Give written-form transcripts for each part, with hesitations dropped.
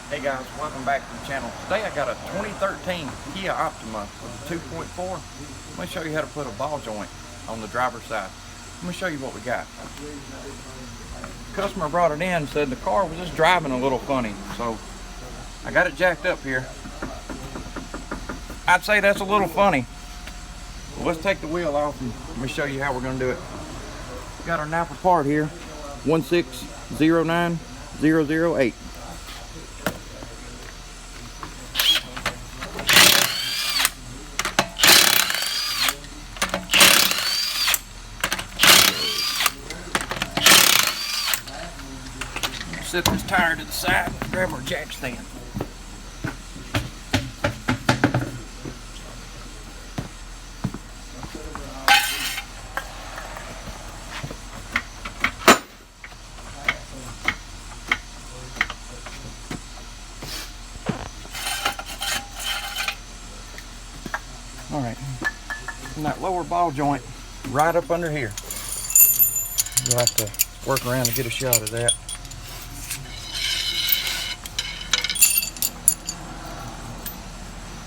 Hey guys, welcome back to the channel. Today I got a 2013 Kia Optima with a 2.4. Let me show you how to put a ball joint on the driver's side. Let me show you what we got. The customer brought it in and said the car was just driving a little funny. So I got it jacked up here. I'd say that's a little funny. Well, let's take the wheel off and let me show you how we're going to do it. Got our Napa part here, 1609008. Set this tire to the side and grab our jack stand. Alright, and that lower ball joint right up under here. You'll have to work around to get a shot of that.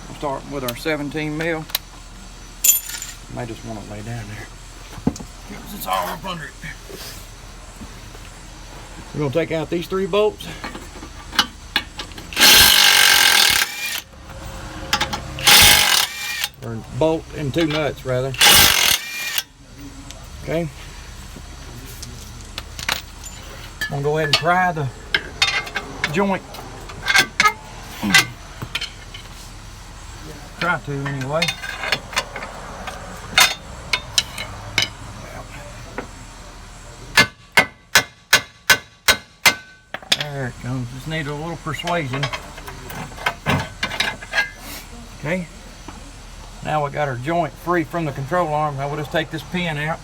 We'll start with our 17 mil. May just want to lay down there because it's all up under it. We're going to take out these 3 bolts. Or bolt and 2 nuts rather. Okay. I'm gonna go ahead and pry the joint. Try to anyway. There it goes. Just need a little persuasion. Okay. Now we got our joint free from the control arm. Now we'll just take this pin out.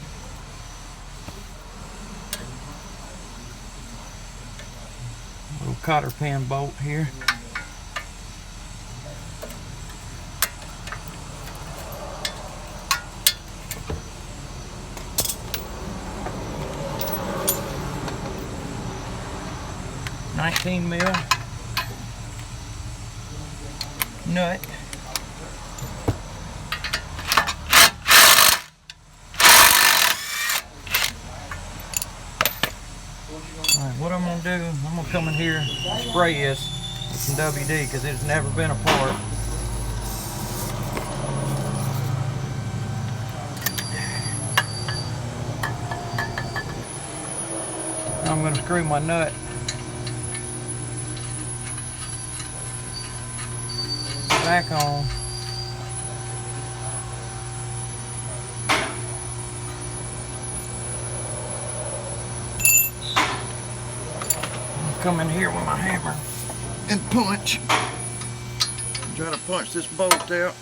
Little cotter pin bolt here. $19 mil nut. Alright, what I'm going to do, I'm going to come in here and spray this with some WD because it's never been apart. Now I'm going to screw my nut back on. Come in here with my hammer and punch. Try to punch this bolt out.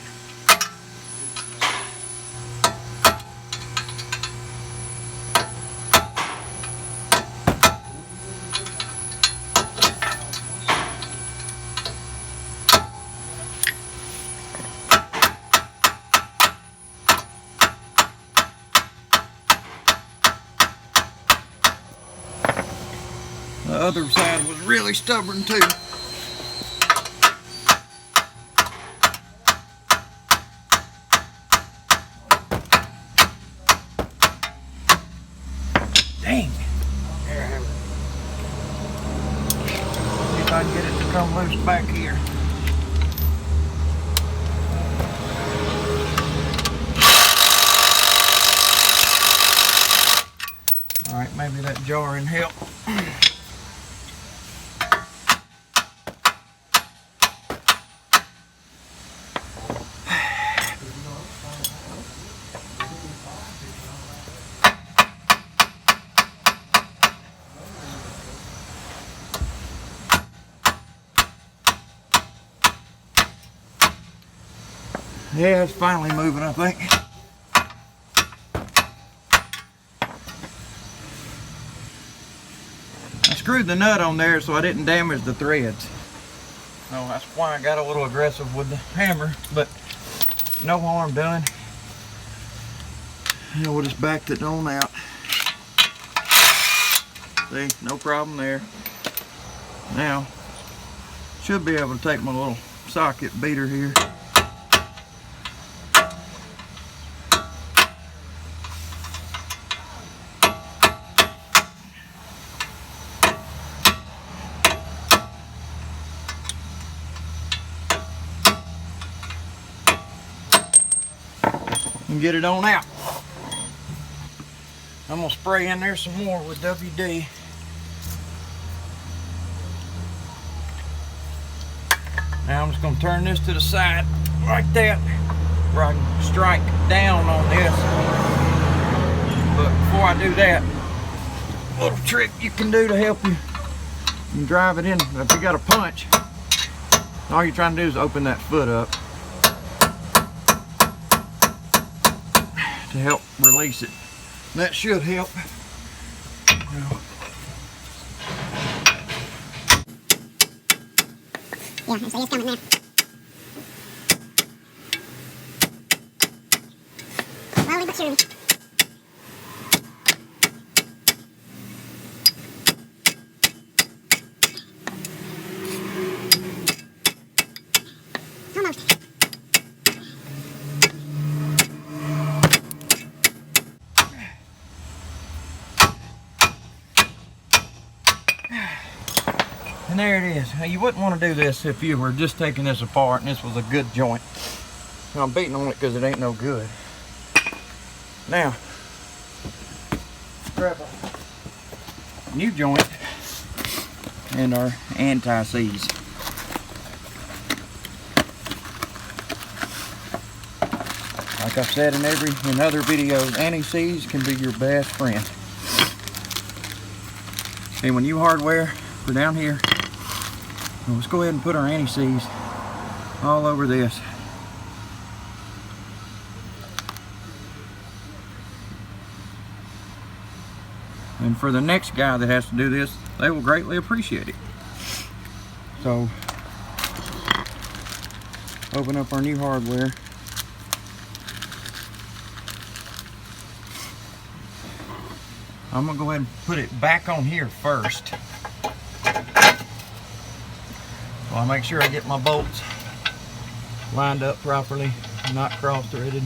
The other side was really stubborn too. Dang. There I have it. See if I can get it to come loose back here. Alright, maybe that jarring help. Yeah, it's finally moving, I think. I screwed the nut on there so I didn't damage the threads. So that's why I got a little aggressive with the hammer, but no harm done. And we'll just back it on out. See, no problem there. Now, Should be able to take my little socket beater here. And get it on out. I'm gonna spray in there some more with WD. Now I'm just gonna turn this to the side like that, where I can strike down on this. But before I do that, a little trick you can do to help you drive it in. If you got a punch, all you're trying to do is open that foot up to help release it. And that should help. Yeah, so it's coming now. Slowly but surely. Almost. And there it is. Now, you wouldn't want to do this if you were just taking this apart and this was a good joint. Now, I'm beating on it because it ain't no good. Now, grab a new joint and our anti-seize. Like I've said in other videos, anti-seize can be your best friend. And when you hardware, we're down here. Let's go ahead and put our anti-seize all over this. And for the next guy that has to do this, they will greatly appreciate it. So, open up our new hardware. I'm gonna go ahead and put it back on here first. I'll make sure I get my bolts lined up properly, not cross-threaded.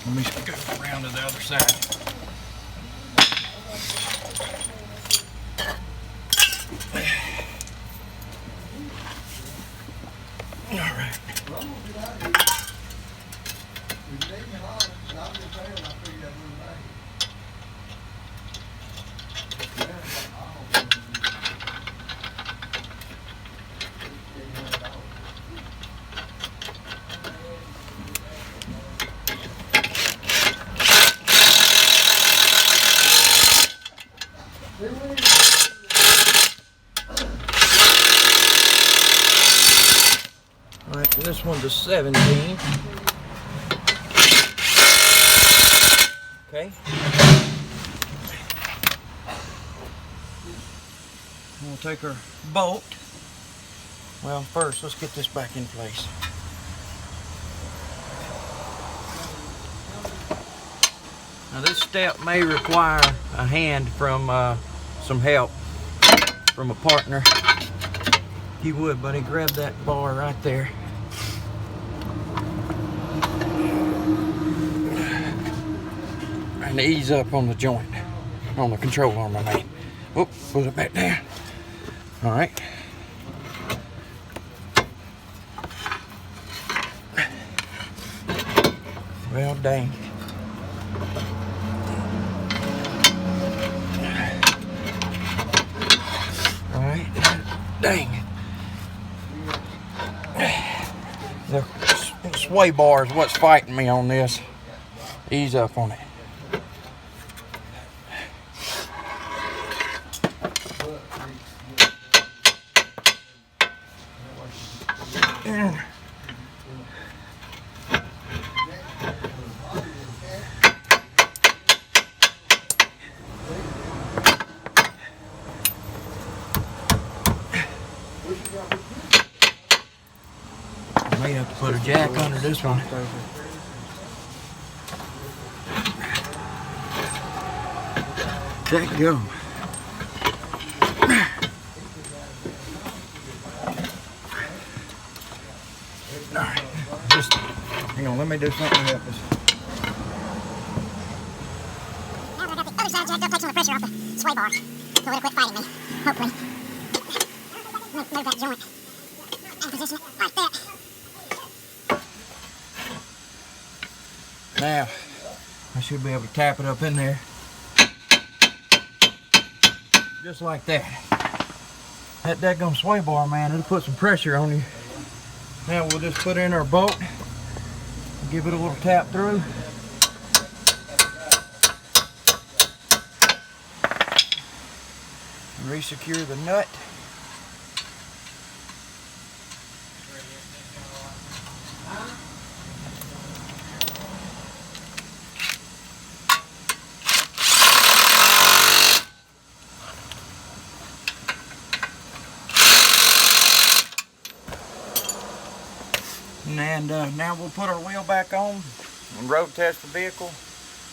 Let me go around to the other side. All right. Alright, this one's a 17. Okay. We'll take our bolt. Well, first, let's get this back in place. Now, this step may require a hand from some help from a partner. He would, buddy. Grab that bar right there. And ease up on the joint, on the control arm, I mean. Oop, put it back down. All right. Well, dang. All right. Dang. The sway bar is what's fighting me on this. Ease up on it. I may have to put a jack under this one. There you go. Hang on, let me do something to help us. Now that I got the other side jacked up, take some of the pressure off the sway bar. So it'll quit fighting me. Hopefully. Move that joint. And position it like that. Now, I should be able to tap it up in there. Just like that. That daggum sway bar, man, it'll put some pressure on you. Now we'll just put in our bolt. Give it a little tap through. And re-secure the nut. And now we'll put our wheel back on and road test the vehicle,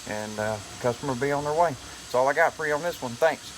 and customer will be on their way. That's all I got for you on this one. Thanks.